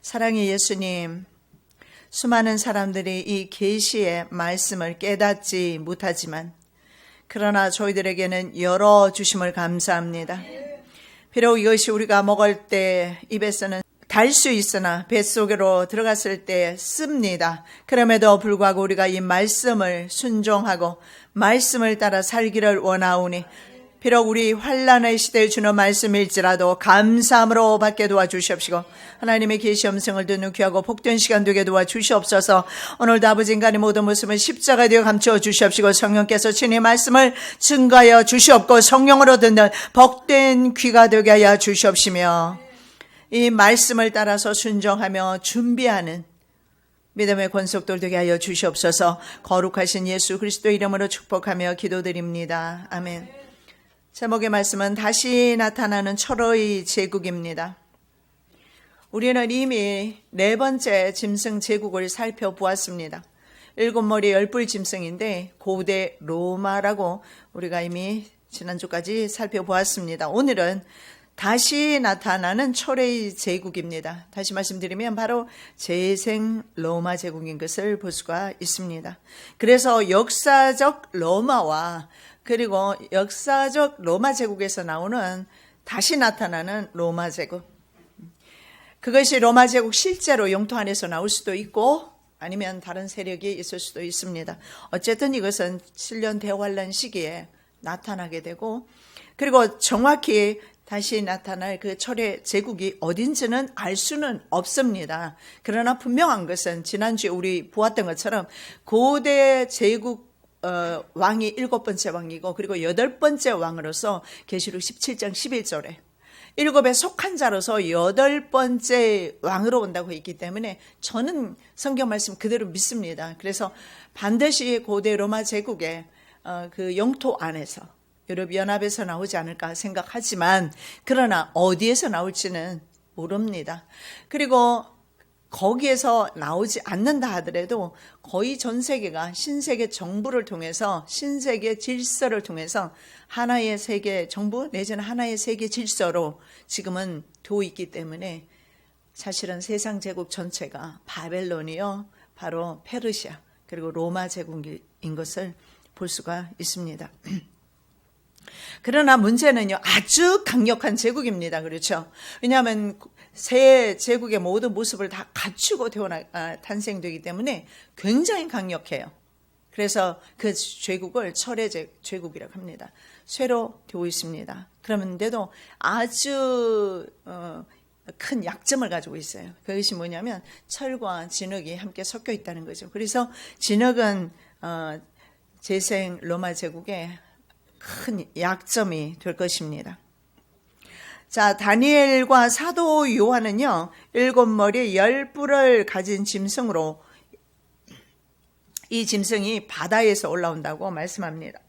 사랑의 예수님, 수많은 사람들이 이 계시의 말씀을 깨닫지 못하지만 그러나 저희들에게는 열어주심을 감사합니다. 비록 이것이 우리가 먹을 때 입에서는 달 수 있으나 뱃속으로 들어갔을 때 씁니다. 그럼에도 불구하고 우리가 이 말씀을 순종하고 말씀을 따라 살기를 원하오니 비록 우리 환난의 시대에 주는 말씀일지라도 감사함으로 받게 도와주시옵시고 하나님의 계시 음성을 듣는 귀하고 복된 시간 되게 도와주시옵소서. 오늘도 아버지 인간의 모든 모습은 십자가에 되어 감추어 주시옵시고 성령께서 친히 말씀을 증거하여 주시옵고 성령으로 듣는 복된 귀가 되게 하여 주시옵시며 이 말씀을 따라서 순종하며 준비하는 믿음의 권속들 되게 하여 주시옵소서. 거룩하신 예수 그리스도의 이름으로 축복하며 기도드립니다. 아멘. 제목의 말씀은 다시 나타나는 철의 제국입니다. 우리는 이미 4번째 짐승 제국을 살펴보았습니다. 7머리 10뿔 짐승인데 고대 로마라고 우리가 이미 지난주까지 살펴보았습니다. 오늘은 다시 나타나는 철의 제국입니다. 다시 말씀드리면 바로 재생 로마 제국인 것을 볼 수가 있습니다. 그래서 역사적 로마와 그리고 역사적 로마 제국에서 나오는 다시 나타나는 로마 제국, 그것이 로마 제국 실제로 영토 안에서 나올 수도 있고 아니면 다른 세력이 있을 수도 있습니다. 어쨌든 이것은 7년 대환란 시기에 나타나게 되고 그리고 정확히 다시 나타날 그 철의 제국이 어딘지는 알 수는 없습니다. 그러나 분명한 것은 지난주에 우리 보았던 것처럼 고대 제국 왕이 7번째 왕이고 그리고 8번째 왕으로서 계시록 17장 11절에 7에 속한 자로서 8번째 왕으로 온다고 했기 때문에 저는 성경 말씀 그대로 믿습니다. 그래서 반드시 고대 로마 제국의 그 영토 안에서 유럽연합에서 나오지 않을까 생각하지만 그러나 어디에서 나올지는 모릅니다. 그리고 거기에서 나오지 않는다 하더라도 거의 전 세계가 신세계 정부를 통해서 신세계 질서를 통해서 하나의 세계 정부 내지는 하나의 세계 질서로 지금은 되어 있기 때문에 사실은 세상 제국 전체가 바벨론이요 바로 페르시아 그리고 로마 제국인 것을 볼 수가 있습니다. 그러나 문제는요 아주 강력한 제국입니다. 그렇죠? 왜냐하면 새 제국의 모든 모습을 다 갖추고 탄생되기 때문에 굉장히 강력해요. 그래서 그 제국을 철의 제국이라고 합니다. 쇠로 되어 있습니다. 그런데도 아주 큰 약점을 가지고 있어요. 그것이 뭐냐면 철과 진흙이 함께 섞여 있다는 거죠. 그래서 진흙은 재생 로마 제국의 큰 약점이 될 것입니다. 자, 다니엘과 사도 요한은요 7머리 10뿔을 가진 짐승으로 이 짐승이 바다에서 올라온다고 말씀합니다.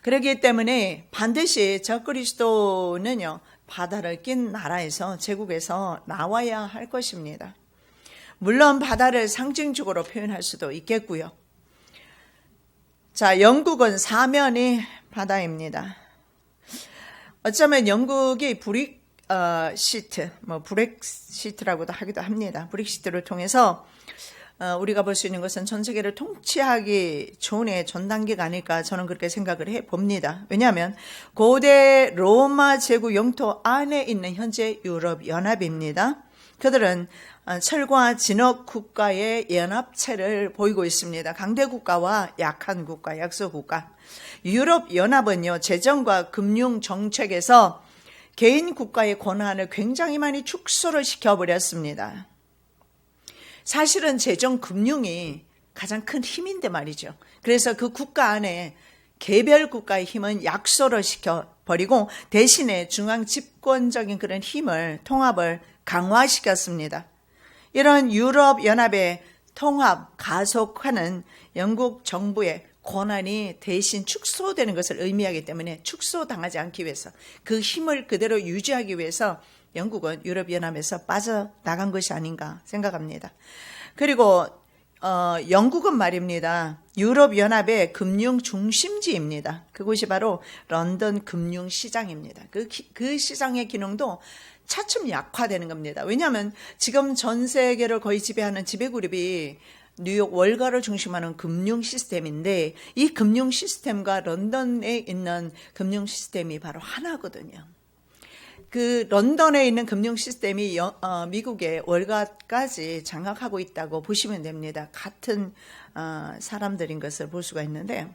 그렇기 때문에 반드시 적그리스도는요 바다를 낀 나라에서 제국에서 나와야 할 것입니다. 물론 바다를 상징적으로 표현할 수도 있겠고요. 자, 영국은 사면이 바다입니다. 어쩌면 영국이 브렉시트라고도 하기도 합니다. 브렉시트를 통해서 우리가 볼 수 있는 것은 전 세계를 통치하기 좋은 전 단계가 아닐까 저는 그렇게 생각을 해봅니다. 왜냐하면 고대 로마 제국 영토 안에 있는 현재 유럽연합입니다. 그들은 철과 진흙 국가의 연합체를 보이고 있습니다. 강대 국가와 약한 국가, 약소 국가. 유럽연합은요, 재정과 금융 정책에서 개인 국가의 권한을 굉장히 많이 축소를 시켜버렸습니다. 사실은 재정 금융이 가장 큰 힘인데 말이죠. 그래서 그 국가 안에 개별 국가의 힘은 약소를 시켜버리고 대신에 중앙 집권적인 그런 힘을, 통합을 강화시켰습니다. 이런 유럽연합의 통합, 가속화는 영국 정부의 권한이 대신 축소되는 것을 의미하기 때문에 축소당하지 않기 위해서 그 힘을 그대로 유지하기 위해서 영국은 유럽연합에서 빠져나간 것이 아닌가 생각합니다. 그리고 영국은 말입니다. 유럽연합의 금융 중심지입니다. 그곳이 바로 런던 금융시장입니다. 그 시장의 기능도 차츰 약화되는 겁니다. 왜냐하면 지금 전 세계를 거의 지배하는 지배그룹이 뉴욕 월가를 중심하는 금융 시스템인데 이 금융 시스템과 런던에 있는 금융 시스템이 바로 하나거든요. 그 런던에 있는 금융 시스템이 미국의 월가까지 장악하고 있다고 보시면 됩니다. 같은 사람들인 것을 볼 수가 있는데,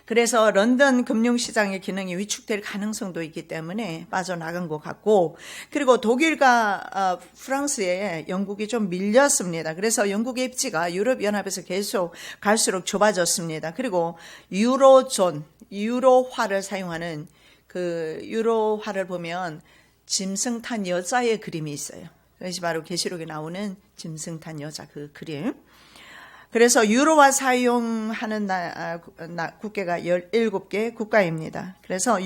그래서 런던 금융시장의 기능이 위축될 가능성도 있기 때문에 빠져나간 것 같고, 그리고 독일과 프랑스에 영국이 좀 밀렸습니다. 그래서 영국의 입지가 유럽연합에서 계속 갈수록 좁아졌습니다. 그리고 유로화를 사용하는 그 유로화를 보면 짐승 탄 여자의 그림이 있어요. 그것이 바로 계시록에 나오는 짐승 탄 여자 그 그림. 그래서 유로화 사용하는 국가가 17개 국가입니다. 그래서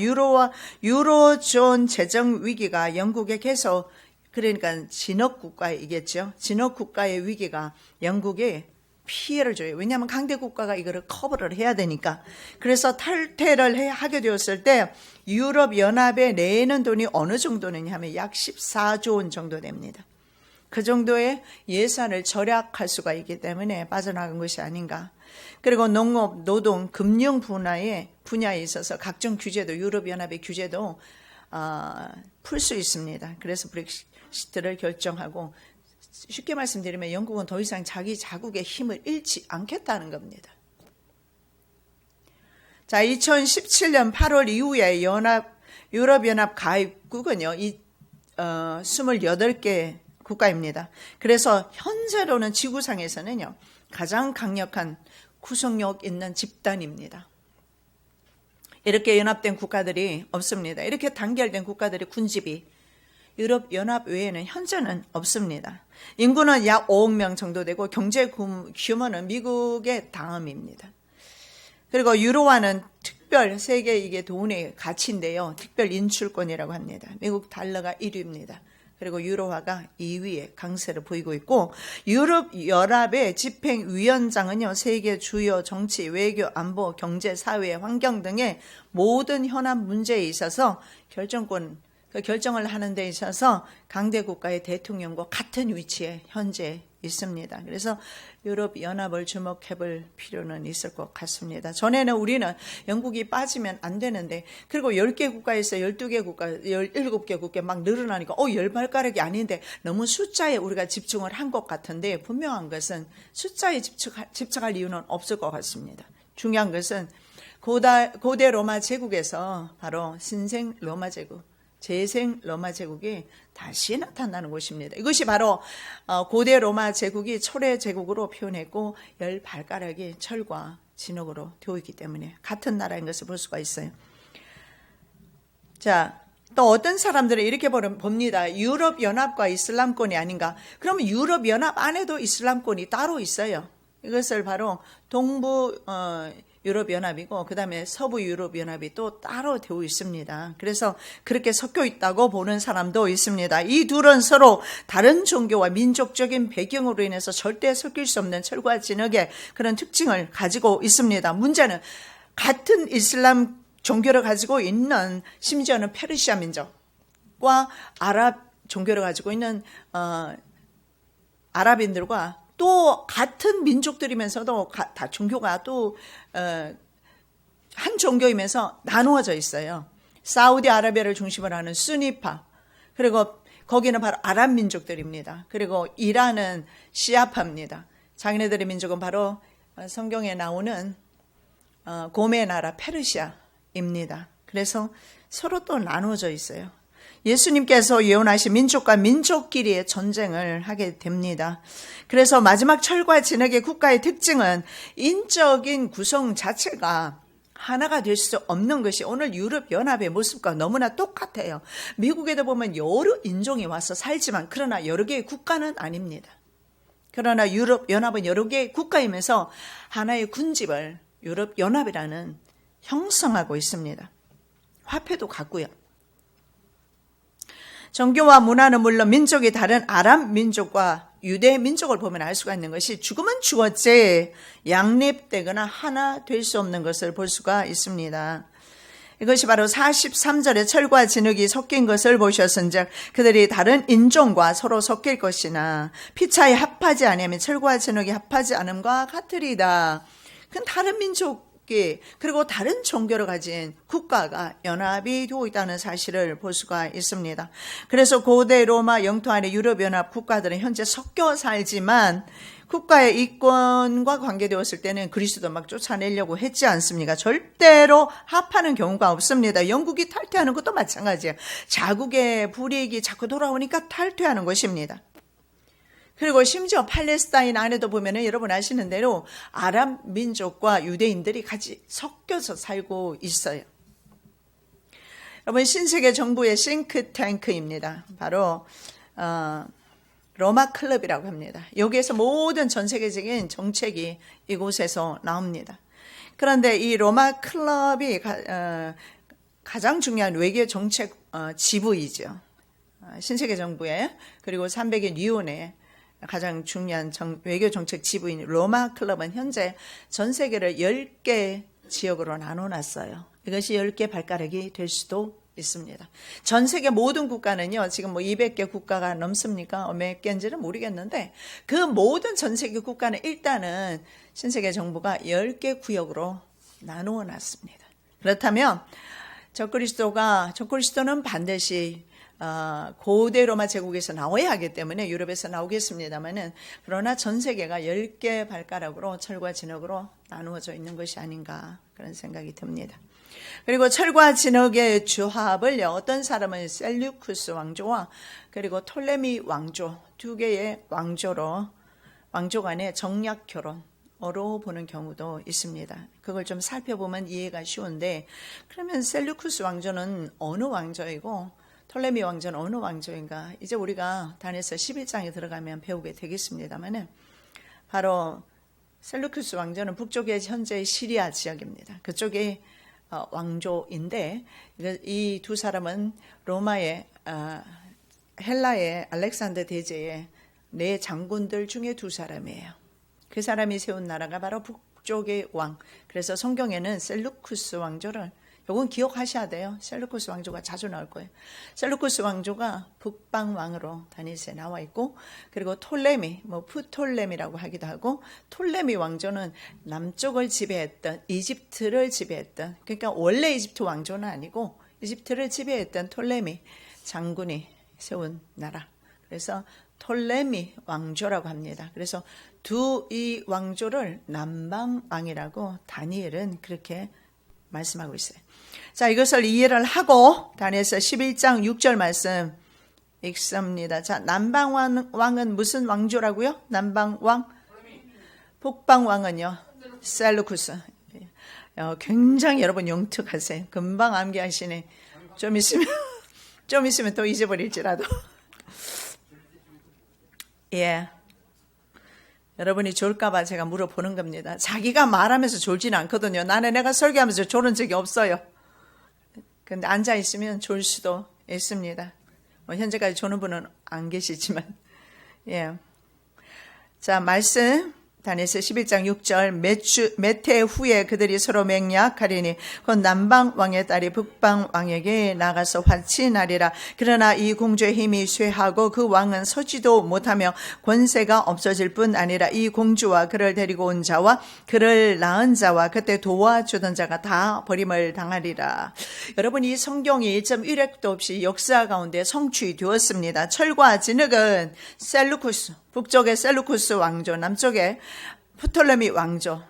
유로존 재정 위기가 영국에 계속, 그러니까 진흥국가이겠죠. 진흥국가의 위기가 영국에 피해를 줘요. 왜냐하면 강대 국가가 이거를 커버를 해야 되니까. 그래서 탈퇴를 하게 되었을 때 유럽연합에 내는 돈이 어느 정도느냐 하면 약 14조 원 정도 됩니다. 그 정도의 예산을 절약할 수가 있기 때문에 빠져나간 것이 아닌가. 그리고 농업, 노동, 금융 분야에 있어서 각종 규제도, 유럽연합의 규제도 풀 수 있습니다. 그래서 브렉시트를 결정하고, 쉽게 말씀드리면 영국은 더 이상 자기 자국의 힘을 잃지 않겠다는 겁니다. 자, 2017년 8월 이후에 유럽연합 가입국은요, 28개 국가입니다. 그래서 현재로는 지구상에서는요, 가장 강력한 구속력 있는 집단입니다. 이렇게 연합된 국가들이 없습니다. 이렇게 단결된 국가들이 군집이 유럽연합 외에는 현재는 없습니다. 인구는 약 5억 명 정도 되고 경제 규모는 미국의 다음입니다. 그리고 유로화는 특별 세계 이게 돈의 가치인데요. 특별 인출권이라고 합니다. 미국 달러가 1위입니다. 그리고 유로화가 2위에 강세를 보이고 있고, 유럽연합의 집행위원장은요, 세계 주요 정치, 외교, 안보, 경제, 사회, 환경 등의 모든 현안 문제에 있어서 결정을 하는 데 있어서 강대 국가의 대통령과 같은 위치에 현재 있습니다. 그래서 유럽연합을 주목해 볼 필요는 있을 것 같습니다. 전에는 우리는 영국이 빠지면 안 되는데, 그리고 10개 국가에서 12개 국가, 17개 국가 막 늘어나니까 10발가락이 아닌데 너무 숫자에 우리가 집중을 한 것 같은데, 분명한 것은 숫자에 집착할 이유는 없을 것 같습니다. 중요한 것은 고대 로마 제국에서 바로 신생 로마 제국, 재생 로마 제국이 다시 나타나는 곳입니다. 이것이 바로 고대 로마 제국이 초래 제국으로 표현했고 10발가락이 철과 진흙으로 되어 있기 때문에 같은 나라인 것을 볼 수가 있어요. 자, 또 어떤 사람들은 이렇게 봅니다. 유럽연합과 이슬람권이 아닌가. 그러면 유럽연합 안에도 이슬람권이 따로 있어요. 이것을 바로 동부 유럽연합이고 그 다음에 서부 유럽연합이 또 따로 되어 있습니다. 그래서 그렇게 섞여 있다고 보는 사람도 있습니다. 이 둘은 서로 다른 종교와 민족적인 배경으로 인해서 절대 섞일 수 없는 철과 진흙의 그런 특징을 가지고 있습니다. 문제는 같은 이슬람 종교를 가지고 있는, 심지어는 페르시아 민족과 아랍 종교를 가지고 있는 아랍인들과 또 같은 민족들이면서도 다 종교가 또 한 종교이면서 나누어져 있어요. 사우디아라비아를 중심으로 하는 수니파, 그리고 거기는 바로 아랍 민족들입니다. 그리고 이란은 시아파입니다. 자기네들의 민족은 바로 성경에 나오는 곰의 나라 페르시아입니다. 그래서 서로 또 나누어져 있어요. 예수님께서 예언하신 민족과 민족끼리의 전쟁을 하게 됩니다. 그래서 마지막 철과 진흙의 국가의 특징은 인적인 구성 자체가 하나가 될 수 없는 것이 오늘 유럽연합의 모습과 너무나 똑같아요. 미국에도 보면 여러 인종이 와서 살지만 그러나 여러 개의 국가는 아닙니다. 그러나 유럽연합은 여러 개의 국가이면서 하나의 군집을 유럽연합이라는 형성하고 있습니다. 화폐도 같고요. 종교와 문화는 물론 민족이 다른 아랍 민족과 유대 민족을 보면 알 수가 있는 것이 죽으면 죽었지 양립되거나 하나 될 수 없는 것을 볼 수가 있습니다. 이것이 바로 43절에 철과 진흙이 섞인 것을 보셨은즉 그들이 다른 인종과 서로 섞일 것이나 피차에 합하지 아니하면 철과 진흙이 합하지 않음과 같으리다. 그건 다른 민족이 그리고 다른 종교를 가진 국가가 연합이 되고 있다는 사실을 볼 수가 있습니다. 그래서 고대 로마 영토 안에 유럽연합 국가들은 현재 섞여 살지만 국가의 이권과 관계되었을 때는 그리스도 막 쫓아내려고 했지 않습니까? 절대로 합하는 경우가 없습니다. 영국이 탈퇴하는 것도 마찬가지예요. 자국의 불이익이 자꾸 돌아오니까 탈퇴하는 것입니다. 그리고 심지어 팔레스타인 안에도 보면은 여러분 아시는 대로 아랍 민족과 유대인들이 같이 섞여서 살고 있어요. 여러분 신세계 정부의 싱크탱크입니다. 바로 로마 클럽이라고 합니다. 여기에서 모든 전 세계적인 정책이 이곳에서 나옵니다. 그런데 이 로마 클럽이 가장 중요한 외교 정책 지부이죠. 신세계 정부의 그리고 300인 위원회 가장 중요한 외교 정책 지부인 로마 클럽은 현재 전 세계를 10개 지역으로 나눠놨어요. 이것이 10개 발가락이 될 수도 있습니다. 전 세계 모든 국가는요, 지금 뭐 200개 국가가 넘습니까? 몇 개인지는 모르겠는데, 그 모든 전 세계 국가는 일단은 신세계 정부가 10개 구역으로 나누어 놨습니다. 그렇다면, 적그리스도는 반드시, 고대 로마 제국에서 나와야 하기 때문에 유럽에서 나오겠습니다만은, 그러나 전 세계가 10개 발가락으로 철과 진흙으로 나누어져 있는 것이 아닌가, 그런 생각이 듭니다. 그리고 철과 진흙의 주합을 어떤 사람은 셀류쿠스 왕조와 그리고 톨레미 왕조 두 개의 왕조 간의 정략 결혼으로 보는 경우도 있습니다. 그걸 좀 살펴보면 이해가 쉬운데 그러면 셀류쿠스 왕조는 어느 왕조이고 톨레미 왕조는 어느 왕조인가? 이제 우리가 다니엘서 11장에 들어가면 배우게 되겠습니다만은 바로 셀류쿠스 왕조는 북쪽의 현재의 시리아 지역입니다. 그쪽에 왕조인데 이 두 사람은 로마의 헬라의 알렉산더 대제의 네 장군들 중에 두 사람이에요. 그 사람이 세운 나라가 바로 북쪽의 왕. 그래서 성경에는 셀루쿠스 왕조를 이건 기억하셔야 돼요. 셀루쿠스 왕조가 자주 나올 거예요. 셀루쿠스 왕조가 북방 왕으로 다니엘서에 나와 있고 그리고 톨레미, 푸톨레미라고 하기도 하고 톨레미 왕조는 남쪽을 지배했던 이집트를 지배했던 그러니까 원래 이집트 왕조는 아니고 이집트를 지배했던 톨레미 장군이 세운 나라. 그래서 톨레미 왕조라고 합니다. 그래서 이 왕조를 남방 왕이라고 다니엘은 그렇게 말씀하고 있어요. 자, 이것을 이해를 하고 다니엘서 11장 6절 말씀 읽습니다. 자, 남방 왕은 무슨 왕조라고요? 남방 왕? 북방 왕은요? 셀루쿠스. 굉장히 여러분 영특하세요. 금방 암기하시네. 좀 있으면 또 잊어버릴지라도. 예. 여러분이 졸까봐 제가 물어보는 겁니다. 자기가 말하면서 졸지는 않거든요. 나는 내가 설교하면서 졸은 적이 없어요. 근데 앉아있으면 졸 수도 있습니다. 현재까지 조는 분은 안 계시지만. 예. 자, 말씀. 다니엘서 11장 6절 몇 해 후에 그들이 서로 맹약하리니 곧 남방 왕의 딸이 북방 왕에게 나가서 활치나리라. 그러나 이 공주의 힘이 쇠하고 그 왕은 서지도 못하며 권세가 없어질 뿐 아니라 이 공주와 그를 데리고 온 자와 그를 낳은 자와 그때 도와주던 자가 다 버림을 당하리라. 여러분 이 성경이 1.1획도 없이 역사 가운데 성취되었습니다. 철과 진흙은 셀루쿠스 북쪽의 셀루쿠스 왕조, 남쪽의 프톨레미 왕조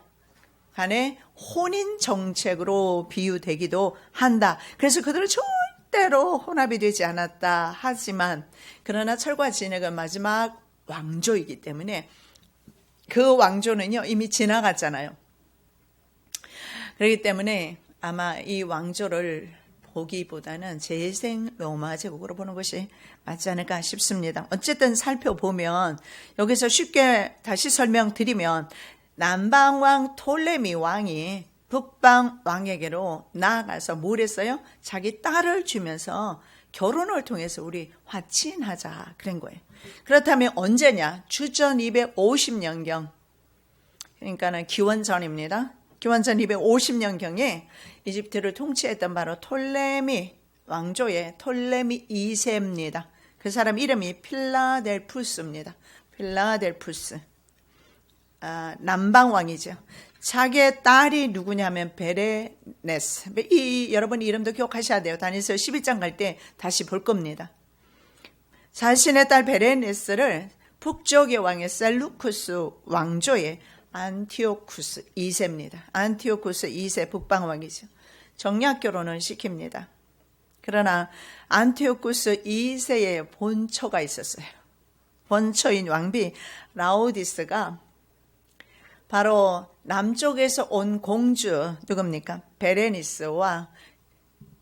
간의 혼인 정책으로 비유되기도 한다. 그래서 그들은 절대로 혼합이 되지 않았다 하지만 그러나 철과 진흙은 마지막 왕조이기 때문에 그 왕조는요 이미 지나갔잖아요. 그렇기 때문에 아마 이 왕조를 보기보다는 재생 로마 제국으로 보는 것이 맞지 않을까 싶습니다. 어쨌든 살펴보면 여기서 쉽게 다시 설명드리면 남방왕 톨레미 왕이 북방 왕에게로 나아가서 뭘 했어요? 자기 딸을 주면서 결혼을 통해서 우리 화친하자 그런 거예요. 그렇다면 언제냐? 주전 250년경 그러니까는 기원전입니다. 기원전 250년경에 이집트를 통치했던 바로 톨레미 왕조의 톨레미 2세입니다. 그 사람 이름이 필라델푸스입니다. 필라델푸스. 남방왕이죠. 자기의 딸이 누구냐면 베레네스. 여러분 이름도 기억하셔야 돼요. 다니엘서 11장 갈 때 다시 볼 겁니다. 자신의 딸 베레네스를 북쪽의 왕의 셀루쿠스 왕조의 안티오쿠스 2세입니다. 안티오쿠스 2세 북방왕이죠. 정략 결혼을 시킵니다. 그러나 안티오쿠스 2세의 본처가 있었어요. 본처인 왕비 라오디스가 바로 남쪽에서 온 공주 누굽니까? 베레니스와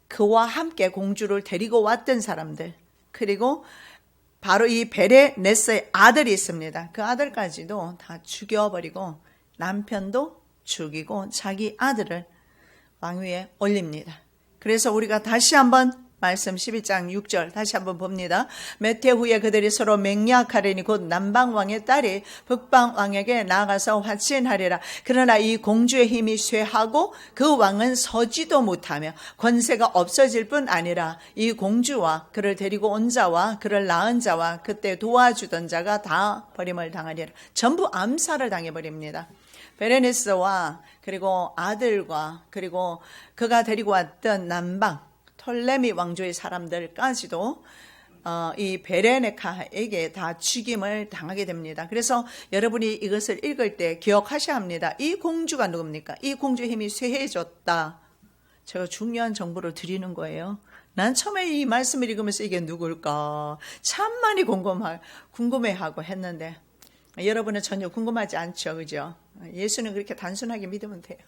그와 함께 공주를 데리고 왔던 사람들, 그리고 바로 이 베레네스의 아들이 있습니다. 그 아들까지도 다 죽여버리고 남편도 죽이고 자기 아들을 왕위에 올립니다. 그래서 우리가 다시 한번 말씀 12장 6절 다시 한번 봅니다. 몇 해 후에 그들이 서로 맹약하리니 곧 남방왕의 딸이 북방왕에게 나아가서 화친하리라. 그러나 이 공주의 힘이 쇠하고 그 왕은 서지도 못하며 권세가 없어질 뿐 아니라 이 공주와 그를 데리고 온 자와 그를 낳은 자와 그때 도와주던 자가 다 버림을 당하리라. 전부 암살을 당해버립니다. 베레니스와 그리고 아들과 그리고 그가 데리고 왔던 남방 톨레미 왕조의 사람들까지도 이 베레네카에게 다 죽임을 당하게 됩니다. 그래서 여러분이 이것을 읽을 때 기억하셔야 합니다. 이 공주가 누굽니까? 이 공주의 힘이 쇠해졌다. 제가 중요한 정보를 드리는 거예요. 난 처음에 이 말씀을 읽으면서 이게 누굴까 참 많이 궁금해하고 했는데 여러분은 전혀 궁금하지 않죠, 그죠? 예수는 그렇게 단순하게 믿으면 돼요.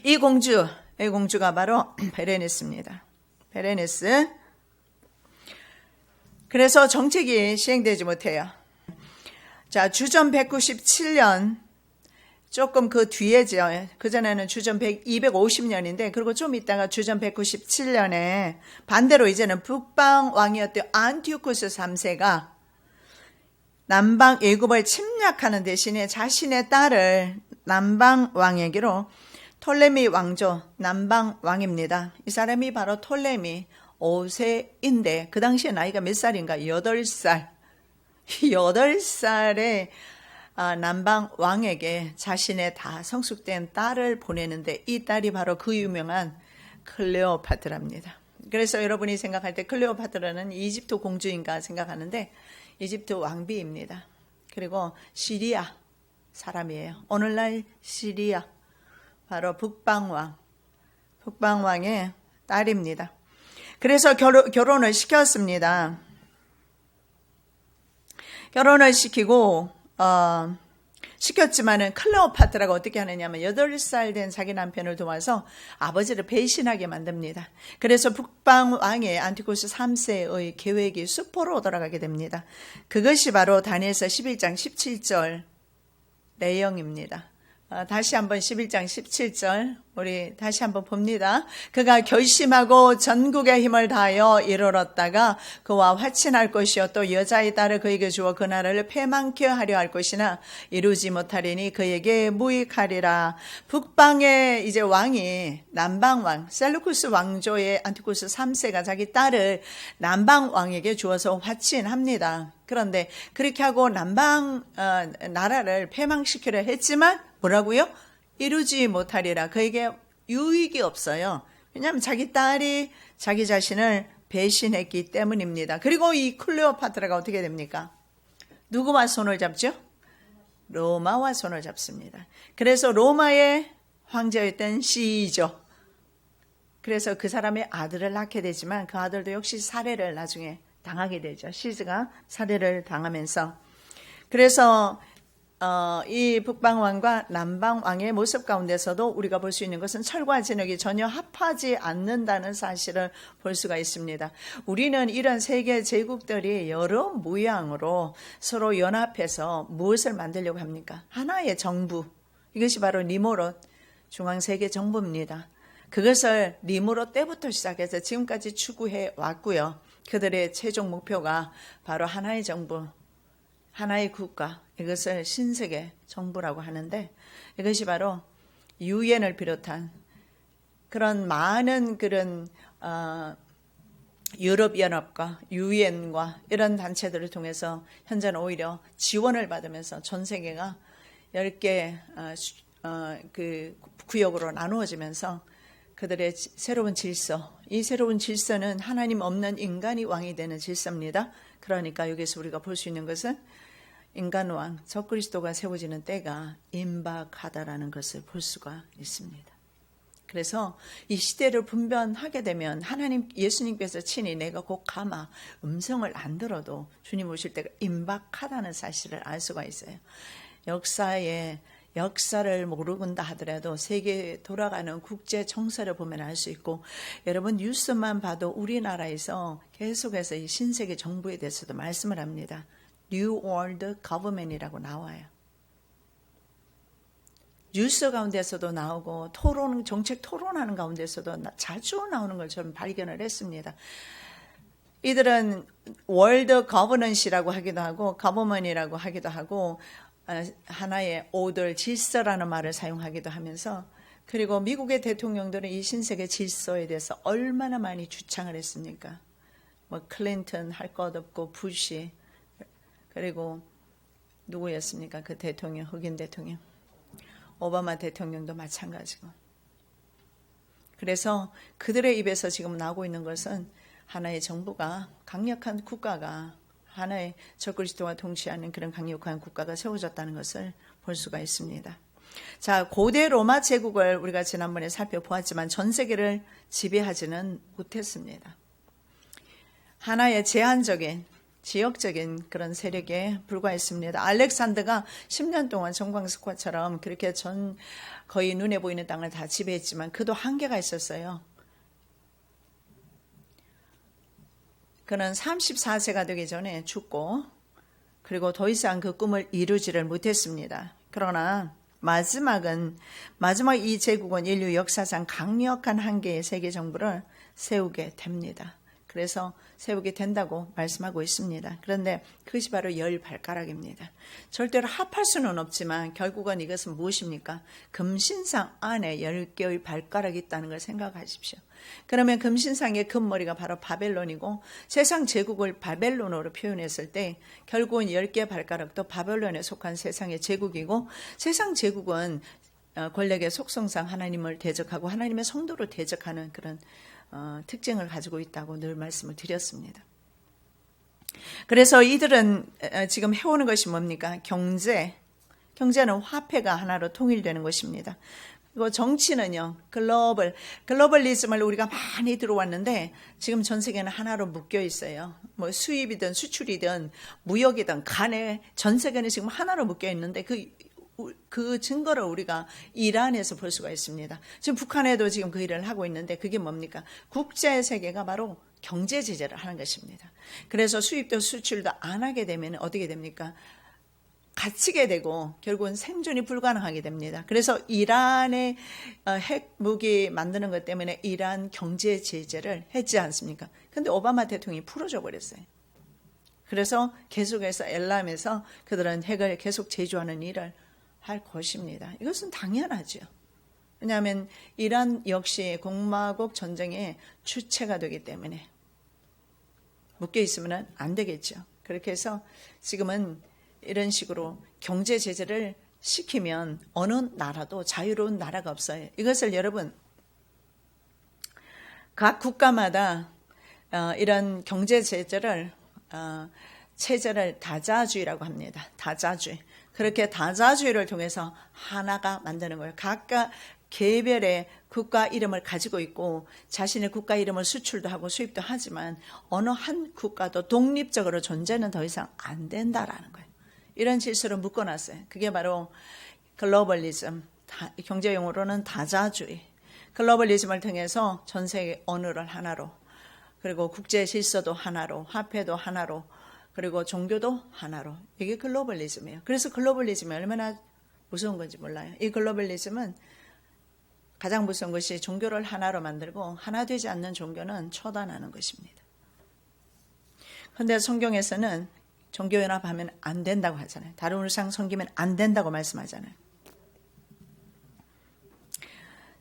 이 공주가 바로 베레니스입니다. 베레니스. 그래서 정책이 시행되지 못해요. 자, 주전 197년, 조금 그 뒤에죠. 그전에는 주전 250년인데, 그리고 좀 있다가 주전 197년에 반대로 이제는 북방 왕이었던 안티오쿠스 3세가 남방 애굽을 침략하는 대신에 자신의 딸을 남방 왕에게로 톨레미 왕조 남방 왕입니다. 이 사람이 바로 톨레미 5세인데 그 당시에 나이가 몇 살인가? 8살. 8살의 남방 왕에게 자신의 다 성숙된 딸을 보내는데 이 딸이 바로 그 유명한 클레오파트라입니다. 그래서 여러분이 생각할 때 클레오파트라는 이집트 공주인가 생각하는데 이집트 왕비입니다. 그리고 시리아 사람이에요. 오늘날 시리아 바로 북방왕의 딸입니다. 그래서 결혼을 시켰습니다. 결혼을 시키고 시켰지만은 클레오파트라가 어떻게 하느냐면 8살 된 자기 남편을 도와서 아버지를 배신하게 만듭니다. 그래서 북방왕의 안티오쿠스 3세의 계획이 수포로 돌아가게 됩니다. 그것이 바로 다니엘서 11장 17절 내용입니다. 다시 한번 11장 17절 우리 다시 한번 봅니다. 그가 결심하고 전국의 힘을 다하여 이르렀다가 그와 화친할 것이요 또 여자의 딸을 그에게 주어 그 나라를 패망케 하려 할 것이나 이루지 못하리니 그에게 무익하리라. 북방의 이제 왕이 남방왕 셀루쿠스 왕조의 안티오쿠스 3세가 자기 딸을 남방왕에게 주어서 화친합니다. 그런데 그렇게 하고 남방 나라를 패망시키려 했지만 뭐라고요? 이루지 못하리라. 그에게 유익이 없어요. 왜냐하면 자기 딸이 자기 자신을 배신했기 때문입니다. 그리고 이 클레오파트라가 어떻게 됩니까? 누구와 손을 잡죠? 로마와 손을 잡습니다. 그래서 로마의 황제였던 시저. 그래서 그 사람의 아들을 낳게 되지만 그 아들도 역시 살해를 나중에 당하게 되죠. 시즈가 살해를 당하면서. 그래서 이 북방왕과 남방왕의 모습 가운데서도 우리가 볼 수 있는 것은 철과 진흙이 전혀 합하지 않는다는 사실을 볼 수가 있습니다. 우리는 이런 세계 제국들이 여러 모양으로 서로 연합해서 무엇을 만들려고 합니까? 하나의 정부. 이것이 바로 니무롯 중앙세계 정부입니다. 그것을 니무롯 때부터 시작해서 지금까지 추구해 왔고요. 그들의 최종 목표가 바로 하나의 정부, 하나의 국가, 이것을 신세계 정부라고 하는데 이것이 바로 유엔을 비롯한 그런 많은 그런 유럽연합과 유엔과 이런 단체들을 통해서 현재는 오히려 지원을 받으면서 전 세계가 10개 그 구역으로 나누어지면서 그들의 새로운 질서, 이 새로운 질서는 하나님 없는 인간이 왕이 되는 질서입니다. 그러니까 여기서 우리가 볼 수 있는 것은 인간왕, 적그리스도가 세워지는 때가 임박하다라는 것을 볼 수가 있습니다. 그래서 이 시대를 분별하게 되면 하나님 예수님께서 친히 내가 곧 가마 음성을 안 들어도 주님 오실 때가 임박하다는 사실을 알 수가 있어요. 역사를 모르는다 하더라도 세계에 돌아가는 국제 정세를 보면 알 수 있고, 여러분 뉴스만 봐도 우리나라에서 계속해서 이 신세계 정부에 대해서도 말씀을 합니다. New World Government이라고 나와요. 뉴스 가운데서도 나오고 정책 토론하는 가운데서도 자주 나오는 걸 저는 발견을 했습니다. 이들은 월드 거버넌시라고 하기도 하고 거버먼이라고 하기도 하고 하나의 오더 질서라는 말을 사용하기도 하면서, 그리고 미국의 대통령들은 이 신세계 질서에 대해서 얼마나 많이 주창을 했습니까? 클린턴 할 것 없고 부시, 그리고 누구였습니까? 그 대통령, 흑인 대통령. 오바마 대통령도 마찬가지고. 그래서 그들의 입에서 지금 나오고 있는 것은 하나의 정부가, 강력한 국가가, 하나의 적그리스도와 동치하는 그런 강력한 국가가 세워졌다는 것을 볼 수가 있습니다. 자, 고대 로마 제국을 우리가 지난번에 살펴보았지만 전 세계를 지배하지는 못했습니다. 하나의 제한적인 지역적인 그런 세력에 불과했습니다. 알렉산더가 10년 동안 정광석화처럼 그렇게 거의 눈에 보이는 땅을 다 지배했지만 그도 한계가 있었어요. 그는 34세가 되기 전에 죽고, 그리고 더 이상 그 꿈을 이루지를 못했습니다. 그러나 마지막 이 제국은 인류 역사상 강력한 한 개의 세계 정부를 세우게 됩니다. 그래서 세우게 된다고 말씀하고 있습니다. 그런데 그것이 바로 10발가락입니다. 절대로 합할 수는 없지만 결국은 이것은 무엇입니까? 금신상 안에 10개의 발가락이 있다는 걸 생각하십시오. 그러면 금신상의 금머리가 바로 바벨론이고, 세상 제국을 바벨론으로 표현했을 때 결국은 10개 발가락도 바벨론에 속한 세상의 제국이고, 세상 제국은 권력의 속성상 하나님을 대적하고 하나님의 성도를 대적하는 그런 특징을 가지고 있다고 늘 말씀을 드렸습니다. 그래서 이들은 지금 해오는 것이 뭡니까? 경제는 화폐가 하나로 통일되는 것입니다. 그리고 정치는요, 글로벌리즘을 우리가 많이 들어왔는데 지금 전 세계는 하나로 묶여 있어요. 수입이든 수출이든 무역이든 간에 전 세계는 지금 하나로 묶여 있는데 그 증거를 우리가 이란에서 볼 수가 있습니다. 지금 북한에도 지금 그 일을 하고 있는데 그게 뭡니까? 국제 세계가 바로 경제 제재를 하는 것입니다. 그래서 수입도 수출도 안 하게 되면 어떻게 됩니까? 갇히게 되고 결국은 생존이 불가능하게 됩니다. 그래서 이란의 핵 무기 만드는 것 때문에 이란 경제 제재를 했지 않습니까? 근데 오바마 대통령이 풀어줘 버렸어요. 그래서 계속해서 엘람에서 그들은 핵을 계속 제조하는 일을 할 것입니다. 이것은 당연하죠. 왜냐하면 이란 역시 공화국 전쟁의 주체가 되기 때문에 묶여 있으면 안 되겠죠. 그렇게 해서 지금은 이런 식으로 경제 제재를 시키면 어느 나라도 자유로운 나라가 없어요. 이것을 여러분, 각 국가마다 이런 경제 제재를 체제를 다자주의라고 합니다. 다자주의. 그렇게 다자주의를 통해서 하나가 만드는 거예요. 각각 개별의 국가 이름을 가지고 있고 자신의 국가 이름을 수출도 하고 수입도 하지만 어느 한 국가도 독립적으로 존재는 더 이상 안 된다라는 거예요. 이런 질서를 묶어놨어요. 그게 바로 글로벌리즘, 경제용어로는 다자주의. 글로벌리즘을 통해서 전 세계 언어를 하나로, 그리고 국제 질서도 하나로, 화폐도 하나로, 그리고 종교도 하나로. 이게 글로벌리즘이에요. 그래서 글로벌리즘이 얼마나 무서운 건지 몰라요. 이 글로벌리즘은 가장 무서운 것이 종교를 하나로 만들고 하나 되지 않는 종교는 처단하는 것입니다. 그런데 성경에서는 종교연합하면 안 된다고 하잖아요. 다른 우상 섬기면 안 된다고 말씀하잖아요.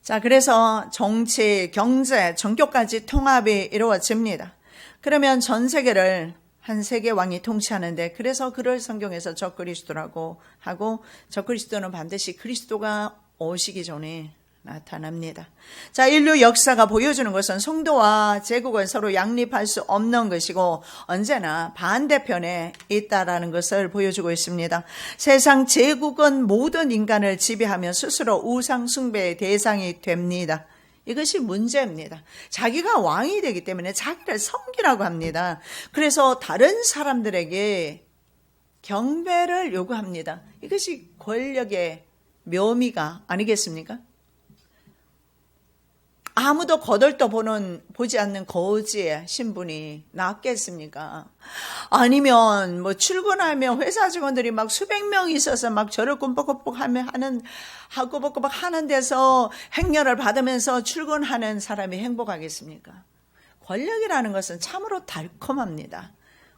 자, 그래서 정치, 경제, 종교까지 통합이 이루어집니다. 그러면 전 세계를 한 세계 왕이 통치하는데, 그래서 그를 성경에서 적그리스도라고 하고, 적그리스도는 반드시 그리스도가 오시기 전에 나타납니다. 자, 인류 역사가 보여주는 것은 성도와 제국은 서로 양립할 수 없는 것이고 언제나 반대편에 있다라는 것을 보여주고 있습니다. 세상 제국은 모든 인간을 지배하며 스스로 우상 숭배의 대상이 됩니다. 이것이 문제입니다. 자기가 왕이 되기 때문에 자기를 섬기라고 합니다. 그래서 다른 사람들에게 경배를 요구합니다. 이것이 권력의 묘미가 아니겠습니까? 아무도 거들떠 보지 않는 거지의 신분이 낫겠습니까? 아니면 뭐 출근하면 회사 직원들이 막 수백 명 있어서 막 저를 꿈뻑꿈뻑 하는 데서 행렬을 받으면서 출근하는 사람이 행복하겠습니까? 권력이라는 것은 참으로 달콤합니다.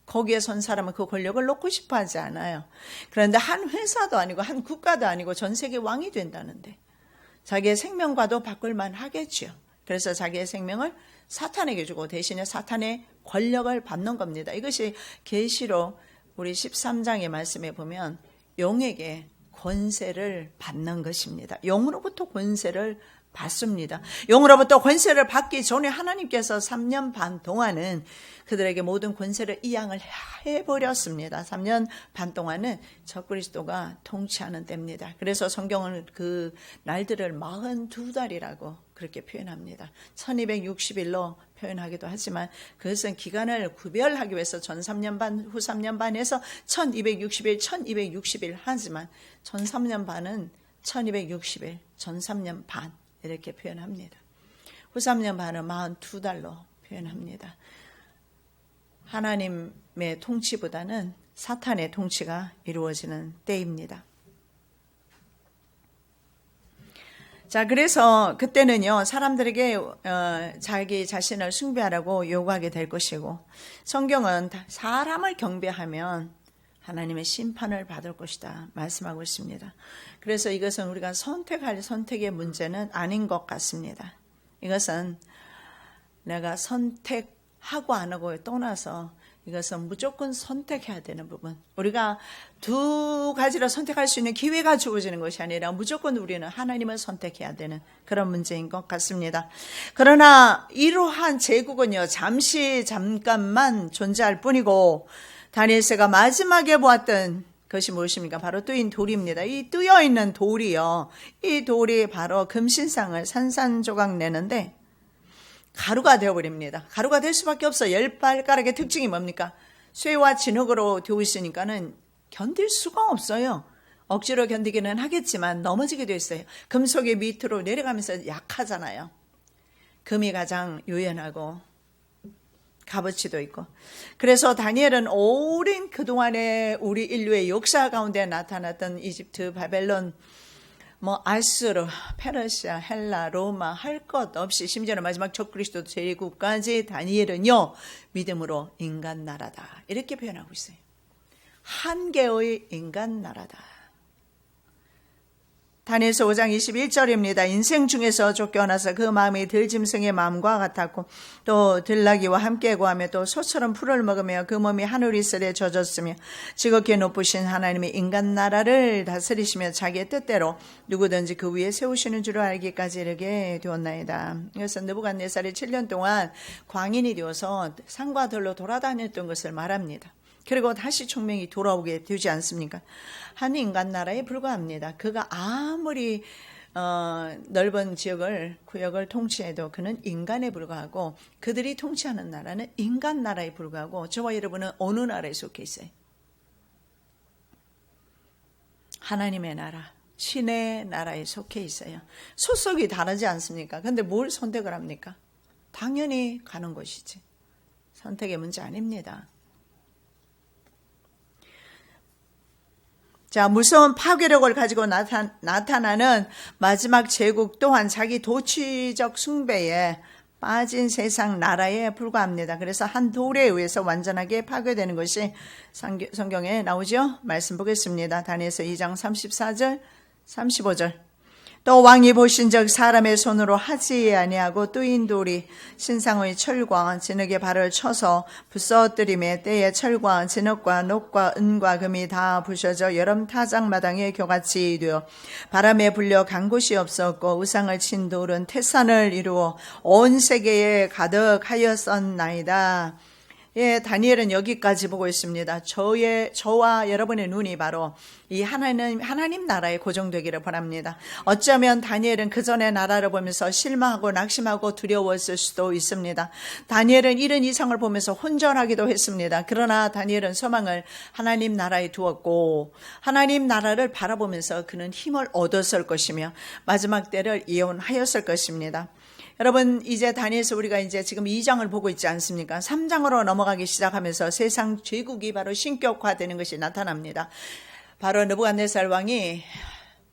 거기에 선 사람은 그 권력을 놓고 싶어 하지 않아요. 그런데 한 회사도 아니고 한 국가도 아니고 전 세계 왕이 된다는데 자기의 생명과도 바꿀만 하겠죠. 그래서 자기의 생명을 사탄에게 주고 대신에 사탄의 권력을 받는 겁니다. 이것이 계시록 우리 13장의 말씀에 보면 용에게 권세를 받는 것입니다. 용으로부터 권세를 받습니다. 용으로부터 권세를 받기 전에 하나님께서 3년 반 동안은 그들에게 모든 권세를 이양을 해버렸습니다. 3년 반 동안은 적그리스도가 통치하는 때입니다. 그래서 성경은 그 날들을 42달이라고 그렇게 표현합니다. 1260일로 표현하기도 하지만 그것은 기간을 구별하기 위해서 전 3년 반, 후 3년 반에서 1260일, 1260일 하지만 전 3년 반은 1260일, 전 3년 반 이렇게 표현합니다. 후 3년 반은 42달로 표현합니다. 하나님의 통치보다는 사탄의 통치가 이루어지는 때입니다. 자, 그래서 그때는요, 사람들에게 자기 자신을 숭배하라고 요구하게 될 것이고, 성경은 사람을 경배하면 하나님의 심판을 받을 것이다 말씀하고 있습니다. 그래서 이것은 우리가 선택할 선택의 문제는 아닌 것 같습니다. 이것은 내가 선택하고 안 하고에 떠나서 이것은 무조건 선택해야 되는 부분. 우리가 두 가지로 선택할 수 있는 기회가 주어지는 것이 아니라 무조건 우리는 하나님을 선택해야 되는 그런 문제인 것 같습니다. 그러나 이러한 제국은요, 잠깐만 존재할 뿐이고, 다니엘서가 마지막에 보았던 것이 무엇입니까? 바로 뜨인 돌입니다. 이 뜨여 있는 돌이요, 이 돌이 바로 금신상을 산산조각 내는데 가루가 되어버립니다. 가루가 될 수밖에 없어요. 10발가락의 특징이 뭡니까? 쇠와 진흙으로 되어 있으니까는 견딜 수가 없어요. 억지로 견디기는 하겠지만 넘어지게 되어 있어요. 금속이 밑으로 내려가면서 약하잖아요. 금이 가장 유연하고 값어치도 있고. 그래서 다니엘은 오랜 그동안의 우리 인류의 역사 가운데 나타났던 이집트, 바벨론, 아수르, 페르시아, 헬라, 로마 할 것 없이 심지어는 마지막 적그리스도 제국까지 다니엘은요, 믿음으로 인간 나라다 이렇게 표현하고 있어요. 한 개의 인간 나라다. 다니엘서 5장 21절입니다. 인생 중에서 쫓겨나서 그 마음이 들짐승의 마음과 같았고 또 들나귀와 함께 구하며 또 소처럼 풀을 먹으며 그 몸이 하늘 이슬에 젖었으며 지극히 높으신 하나님이 인간 나라를 다스리시며 자기의 뜻대로 누구든지 그 위에 세우시는 줄을 알기까지 이르게 되었나이다. 그래서 느부갓네살이 7년 동안 광인이 되어서 산과 들로 돌아다녔던 것을 말합니다. 그리고 다시 총명이 돌아오게 되지 않습니까? 한 인간 나라에 불과합니다. 그가 아무리 넓은 구역을 통치해도 그는 인간에 불과하고 그들이 통치하는 나라는 인간 나라에 불과하고 저와 여러분은 어느 나라에 속해 있어요? 하나님의 나라, 신의 나라에 속해 있어요. 소속이 다르지 않습니까? 그런데 뭘 선택을 합니까? 당연히 가는 것이지. 선택의 문제 아닙니다. 자, 무서운 파괴력을 가지고 나타나는 마지막 제국 또한 자기 도취적 숭배에 빠진 세상 나라에 불과합니다. 그래서 한 돌에 의해서 완전하게 파괴되는 것이 성경에 나오죠. 말씀 보겠습니다. 다니엘서 2장 34절, 35절. 또 왕이 보신즉 사람의 손으로 하지 아니하고 뜨인 돌이 신상의 철과 진흙에 발을 쳐서 부서뜨림에 때에 철과 진흙과 녹과 은과 금이 다 부셔져 여름 타작마당에 교같이 되어 바람에 불려 간 곳이 없었고 우상을 친 돌은 태산을 이루어 온 세계에 가득하였었나이다. 예, 다니엘은 여기까지 보고 있습니다. 저와 여러분의 눈이 바로 이 하나님 나라에 고정되기를 바랍니다. 어쩌면 다니엘은 그 전의 나라를 보면서 실망하고 낙심하고 두려웠을 수도 있습니다. 다니엘은 이런 이상을 보면서 혼전하기도 했습니다. 그러나 다니엘은 소망을 하나님 나라에 두었고 하나님 나라를 바라보면서 그는 힘을 얻었을 것이며 마지막 때를 예언하였을 것입니다. 여러분, 이제 다니엘서 우리가 이제 지금 2장을 보고 있지 않습니까? 3장으로 넘어가기 시작하면서 세상 제국이 바로 신격화되는 것이 나타납니다. 바로 느부갓네살 왕이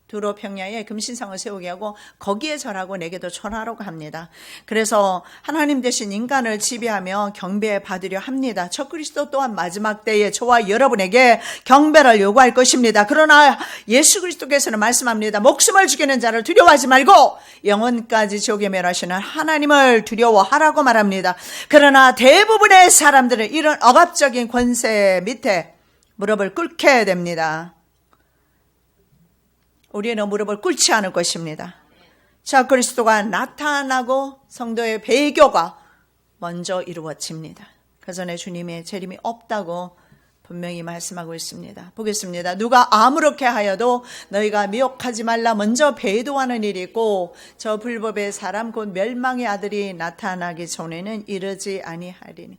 두로 평야에 금신상을 세우게 하고 거기에 절하고 내게도 절하라고 합니다. 그래서 하나님 대신 인간을 지배하며 경배 받으려 합니다. 적그리스도 또한 마지막 때에 저와 여러분에게 경배를 요구할 것입니다. 그러나 예수 그리스도께서는 말씀합니다. 목숨을 죽이는 자를 두려워하지 말고 영혼까지 지옥에 멸하시는 하나님을 두려워하라고 말합니다. 그러나 대부분의 사람들은 이런 억압적인 권세 밑에 무릎을 꿇게 됩니다. 우리는 무릎을 꿇지 않을 것입니다. 자, 그리스도가 나타나고 성도의 배교가 먼저 이루어집니다. 그 전에 주님의 재림이 없다고 분명히 말씀하고 있습니다. 보겠습니다. 누가 아무렇게 하여도 너희가 미혹하지 말라. 먼저 배도하는 일이 있고 저 불법의 사람 곧 멸망의 아들이 나타나기 전에는 이르지 아니하리니.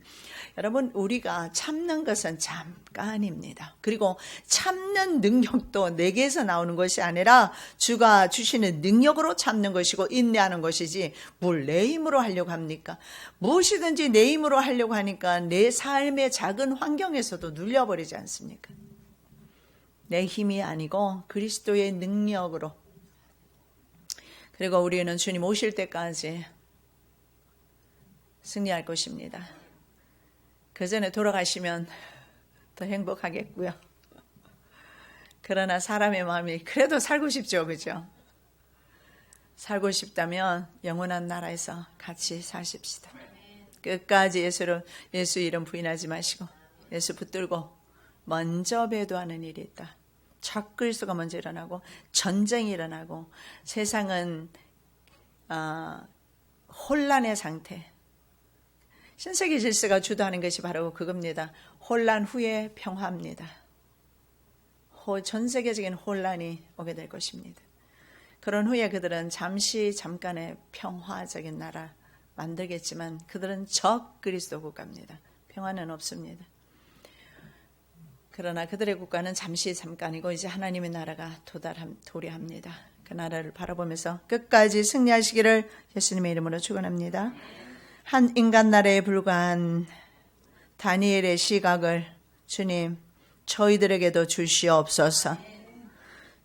여러분, 우리가 참는 것은 잠깐입니다. 그리고 참는 능력도 내게서 나오는 것이 아니라 주가 주시는 능력으로 참는 것이고 인내하는 것이지 뭘 내 힘으로 하려고 합니까? 무엇이든지 내 힘으로 하려고 하니까 내 삶의 작은 환경에서도 눌려버리지 않습니까? 내 힘이 아니고 그리스도의 능력으로. 그리고 우리는 주님 오실 때까지 승리할 것입니다. 그 전에 돌아가시면 더 행복하겠고요. 그러나 사람의 마음이 그래도 살고 싶죠, 그죠? 살고 싶다면 영원한 나라에서 같이 사십시다. 끝까지 예수 이름 부인하지 마시고 예수 붙들고 먼저 배도하는 일이 있다. 적그리스도가 먼저 일어나고 전쟁이 일어나고 세상은 혼란의 상태. 신세계 질서가 주도하는 것이 바로 그겁니다. 혼란 후에 평화입니다. 전 세계적인 혼란이 오게 될 것입니다. 그런 후에 그들은 잠깐의 평화적인 나라 만들겠지만 그들은 적 그리스도 국가입니다. 평화는 없습니다. 그러나 그들의 국가는 잠깐이고 이제 하나님의 나라가 도래합니다. 그 나라를 바라보면서 끝까지 승리하시기를 예수님의 이름으로 축원합니다. 한 인간 나라에 불과한 다니엘의 시각을 주님 저희들에게도 주시옵소서.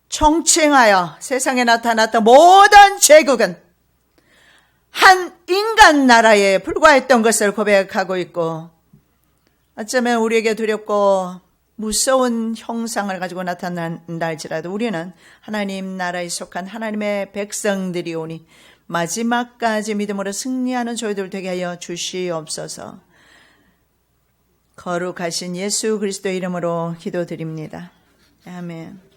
총칭하여 세상에 나타났던 모든 제국은 한 인간 나라에 불과했던 것을 고백하고 있고 어쩌면 우리에게 두렵고 무서운 형상을 가지고 나타난다 할지라도 우리는 하나님 나라에 속한 하나님의 백성들이오니 마지막까지 믿음으로 승리하는 저희들 되게 하여 주시옵소서. 거룩하신 예수 그리스도의 이름으로 기도드립니다. 아멘.